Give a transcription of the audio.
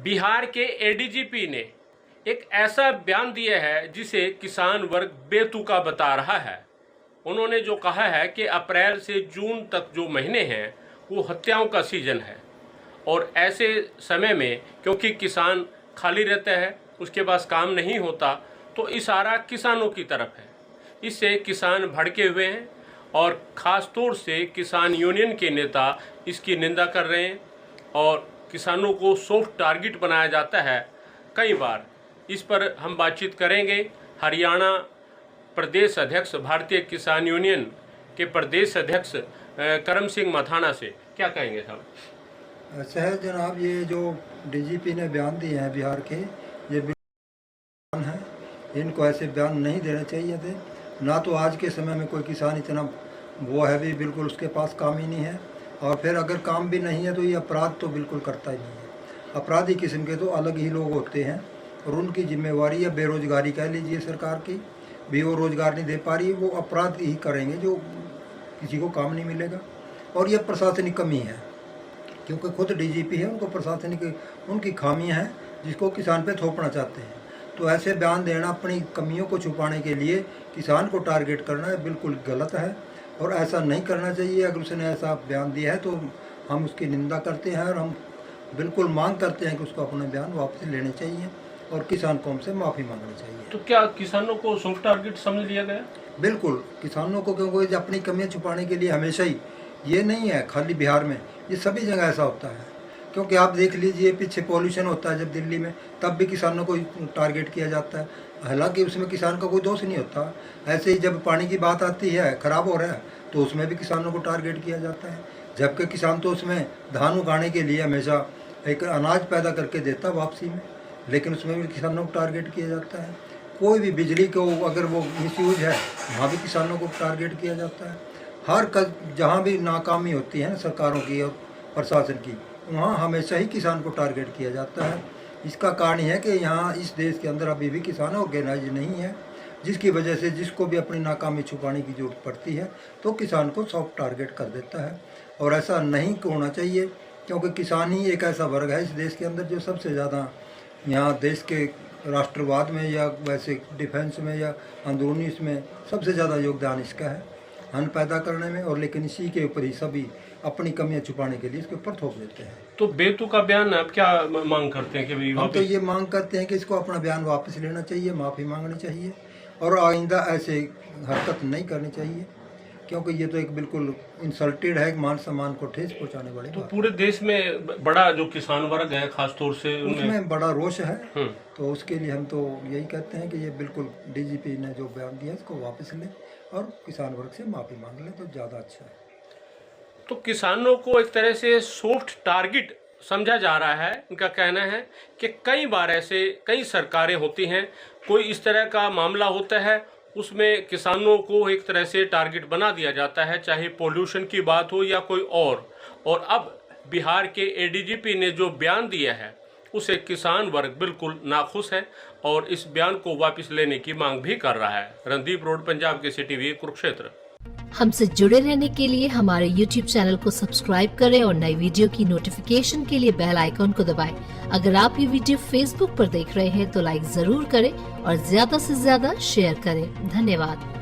बिहार के एडीजीपी ने एक ऐसा बयान दिया है जिसे किसान वर्ग बेतुका बता रहा है। उन्होंने जो कहा है कि अप्रैल से जून तक जो महीने हैं वो हत्याओं का सीजन है और ऐसे समय में क्योंकि किसान खाली रहता है, उसके पास काम नहीं होता, तो इशारा किसानों की तरफ है। इससे किसान भड़के हुए हैं और ख़ास तौर से किसान यूनियन के नेता इसकी निंदा कर रहे हैं और किसानों को सॉफ्ट टारगेट बनाया जाता है कई बार। इस पर हम बातचीत करेंगे। हरियाणा प्रदेश अध्यक्ष भारतीय किसान यूनियन के प्रदेश अध्यक्ष करम सिंह मथाना से क्या कहेंगे साहब? अच्छा है जनाब, ये जो डीजीपी ने बयान दिए हैं बिहार के, ये बयान है, इनको ऐसे बयान नहीं देने चाहिए थे। ना तो आज के समय में कोई किसान इतना वो है भी, बिल्कुल उसके पास काम ही नहीं है, और फिर अगर काम भी नहीं है तो ये अपराध तो बिल्कुल करता ही नहीं है। अपराधी किस्म के तो अलग ही लोग होते हैं और उनकी जिम्मेवारी है बेरोजगारी कह लीजिए, सरकार की भी वो रोजगार नहीं दे पा रही, वो अपराध ही करेंगे जो किसी को काम नहीं मिलेगा। और ये प्रशासनिक कमी है, क्योंकि खुद डीजीपी है, उनको प्रशासनिक उनकी खामियां हैं जिसको किसान पे थोपना चाहते हैं। तो ऐसे बयान देना अपनी कमियों को छुपाने के लिए किसान को टारगेट करना है, बिल्कुल गलत है और ऐसा नहीं करना चाहिए। अगर उसने ऐसा बयान दिया है तो हम उसकी निंदा करते हैं और हम बिल्कुल मांग करते हैं कि उसको अपने बयान वापस लेने चाहिए और किसान कौम से माफ़ी मांगनी चाहिए। तो क्या किसानों को सॉफ्ट टारगेट समझ लिया गया? बिल्कुल किसानों को, क्योंकि अपनी कमियां छुपाने के लिए हमेशा ही, ये नहीं है खाली बिहार में, ये सभी जगह ऐसा होता है। क्योंकि आप देख लीजिए, पीछे पॉल्यूशन होता है जब दिल्ली में, तब भी किसानों को टारगेट किया जाता है, हालांकि उसमें किसान का कोई दोष नहीं होता। ऐसे ही जब पानी की बात आती है, ख़राब हो रहा है, तो उसमें भी किसानों को टारगेट किया जाता है, जबकि किसान तो उसमें धान उगाने के लिए हमेशा एक अनाज पैदा करके देता है वापसी में, लेकिन उसमें भी किसानों को टारगेट किया जाता है। कोई भी बिजली को अगर वो मिसयूज है, वहाँ भी किसानों को टारगेट किया जाता है। हर जहाँ भी नाकामी होती है ना सरकारों की और प्रशासन की, वहाँ हमेशा ही किसान को टारगेट किया जाता है। इसका कारण है कि यहाँ इस देश के अंदर अभी भी किसान ऑर्गेनाइज नहीं है, जिसकी वजह से जिसको भी अपनी नाकामी छुपाने की जरूरत पड़ती है तो किसान को सॉफ्ट टारगेट कर देता है। और ऐसा नहीं होना चाहिए, क्योंकि किसान ही एक ऐसा वर्ग है इस देश के अंदर जो सबसे ज़्यादा यहाँ देश के राष्ट्रवाद में या वैसे डिफेंस में या अंदरूनी इसमें सबसे ज़्यादा योगदान इसका है, अन्न पैदा करने में। और लेकिन इसी के ऊपर ही सभी अपनी कमियां छुपाने के लिए इसके ऊपर थोप देते हैं। तो बेतुका बयान आप क्या मांग करते हैं कि हम तो ये मांग करते हैं कि इसको अपना बयान वापस लेना चाहिए, माफ़ी मांगनी चाहिए और आइंदा ऐसे हरकत नहीं करनी चाहिए, क्योंकि ये तो एक बिल्कुल इंसल्टेड है, मान सम्मान को ठेस पहुंचाने वाली तो पूरे देश में बड़ा जो किसान वर्ग है खासतौर से उसमें बड़ा रोष है। तो उसके लिए हम तो यही कहते हैं कि ये बिल्कुल डीजीपी ने जो बयान दिया इसको वापस लें और किसान वर्ग से माफ़ी मांग लें तो ज़्यादा अच्छा है। तो किसानों को एक तरह से सॉफ्ट टारगेट समझा जा रहा है। इनका कहना है कि कई बार ऐसे कई सरकारें होती हैं, कोई इस तरह का मामला होता है, उसमें किसानों को एक तरह से टारगेट बना दिया जाता है, चाहे पोल्यूशन की बात हो या कोई और अब बिहार के एडीजीपी ने जो बयान दिया है उसे किसान वर्ग बिल्कुल नाखुश है और इस बयान को वापस लेने की मांग भी कर रहा है। रणदीप रोड, पंजाब के सिटी कुरुक्षेत्र। हमसे जुड़े रहने के लिए हमारे YouTube चैनल को सब्सक्राइब करें और नई वीडियो की नोटिफिकेशन के लिए बेल आइकॉन को दबाएं। अगर आप ये वीडियो Facebook पर देख रहे हैं तो लाइक जरूर करें और ज्यादा से ज्यादा शेयर करें। धन्यवाद।